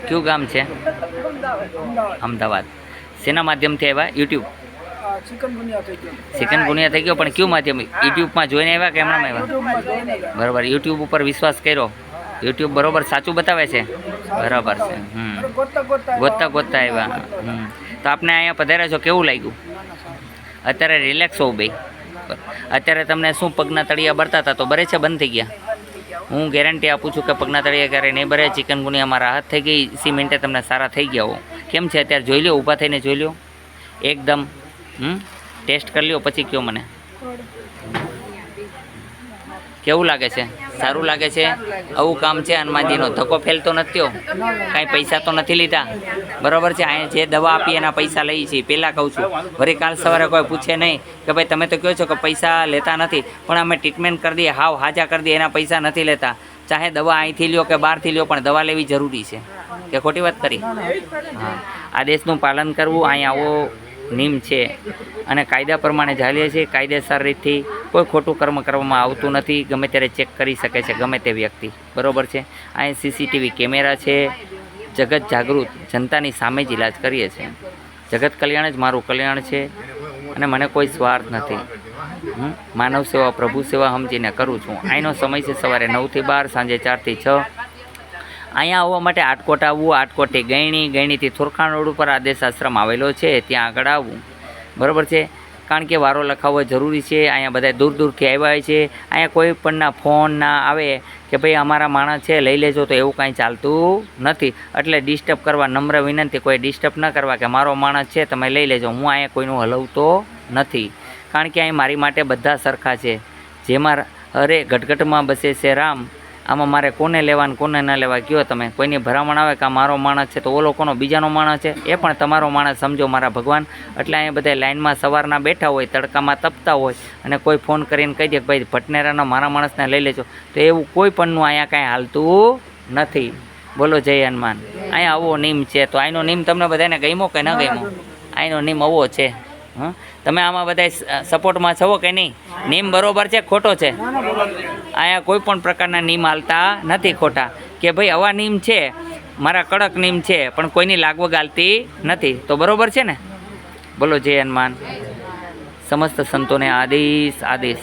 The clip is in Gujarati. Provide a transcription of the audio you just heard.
કયું ગામ છે? અમદાવાદ. શેના માધ્યમથી આવ્યા? યુટ્યુબ. ચિકનગુનિયા થઈ ગયો, પણ કયું માધ્યમ? યુટ્યુબમાં જોઈને આવ્યા કે એમનામાં આવ્યા? બરાબર. યુટ્યુબ ઉપર વિશ્વાસ કર્યો. યુટ્યુબ બરાબર સાચું બતાવે છે? બરાબર છે. ગોતતા ગોતતા આવ્યા. તો આપને અહીંયા પધાર્યા છો, કેવું લાગ્યું? અત્યારે રિલેક્સ હોવ બે. અત્યારે તમને શું પગના તળિયા બળતા હતા તો બરે છે, બંધ થઈ ગયા? હું ગેરંટી આપું છું કે પગના તળિયા ક્યારે નહીં બરે. ચિકનગુનિયામાં રાહત થઈ ગઈ, 20 મિનિટે તમને સારા થઈ ગયા હો. કેમ છે અત્યારે? જોઈ લો, ઊભા થઈને જોઈ લો એકદમ. ટેસ્ટ કરી લ્યો પછી કયો મને કેવું લાગે છે. સારું લાગે છે? આવું કામ છે હનુમાનજીનો. ધક્કો ફેલતો નથી, કાંઈ પૈસા તો નથી લીધા, બરાબર છે. અહીંયા જે દવા આપી એના પૈસા લઈએ છીએ, પહેલાં કહું છું. વળી કાલ સવારે કોઈ પૂછે નહીં કે ભાઈ તમે તો કહો છો કે પૈસા લેતા નથી, પણ અમે ટ્રીટમેન્ટ કરી દઈએ, હાવ હાજા કરી દઈએ, એના પૈસા નથી લેતા. ચાહે દવા અહીંથી લ્યો કે બહારથી લ્યો, પણ દવા લેવી જરૂરી છે. કે ખોટી વાત કરી? હા. આદેશનું પાલન કરવું. અહીંયા આવો નિયમ છે અને કાયદા પ્રમાણે ચાલીએ છીએ. કાયદેસર રીતથી કોઈ ખોટું કર્મ કરવામાં આવતું નથી. ગમે ત્યારે ચેક કરી શકે છે ગમે તે વ્યક્તિ, બરાબર છે. અહીં CCTV કેમેરા છે. જગત જાગૃત જનતાની સામે જ ઇલાજ કરીએ છીએ. જગત કલ્યાણ જ મારું કલ્યાણ છે અને મને કોઈ સ્વાર્થ નથી. માનવ સેવા, પ્રભુ સેવા સમજીને કરું છું. અહીંનો સમય છે સવારે 9 થી 12, સાંજે 4 થી 6. અહીંયા આવવા માટે આટકોટ આવવું, આટકોટથી ગયણીથી થોરખાણ રોડ ઉપર આદેશ આશ્રમ આવેલો છે, ત્યાં આગળ આવવું, બરાબર છે. કારણ કે વારો લખાવવો જરૂરી છે. અહીંયા બધા દૂર દૂરથી આવ્યા હોય છે. અહીંયા કોઈ પણના ફોન ના આવે કે ભાઈ અમારા માણસ છે લઈ લેજો, તો એવું કાંઈ ચાલતું નથી. એટલે ડિસ્ટર્બ કરવા નમ્ર વિનંતી, કોઈ ડિસ્ટર્બ ન કરવા કે મારો માણસ છે તમે લઈ લેજો. હું અહીંયા કોઈનું હલવતો નથી, કારણ કે અહીં મારી માટે બધા સરખા છે. જેમાં અરે ઘટઘટમાં બસે છે રામ, આમાં મારે કોને લેવા ને કોને ન લેવા કયો તમે? કોઈની ભરામણ આવે કે આ મારો માણસ છે, તો ઓલો કોનો બીજાનો માણસ છે? એ પણ તમારો માણસ સમજો મારા ભગવાન. એટલે અહીંયા બધા લાઇનમાં સવારના બેઠા હોય, તડકામાં તપતા હોય, અને કોઈ ફોન કરીને કહી દે કે ભાઈ ભટનેરાના મારા માણસને લઈ લેજો, તો એવું કોઈ પણનું અહીંયા કાંઈ હાલતું નથી. બોલો જય હનુમાન. અહીંયા આવો નિયમ છે. તો અહીંનો નિયમ તમને બધાને ગમ્યો કે ન ગમ્યો? અહીંનો નિયમ આવો છે. તમે આમાં બધા સપોર્ટમાં છો કે નહીં? નિયમ બરોબર છે ખોટો છે? અહીંયા કોઈ પણ પ્રકારના નિયમ હાલતા નથી ખોટા, કે ભાઈ આવા નિયમ છે, મારા કડક નિયમ છે, પણ કોઈની લાગવગ હાલતી નથી. તો બરોબર છે ને? બોલો જય હનુમાન. સમસ્ત સંતોને આદેશ.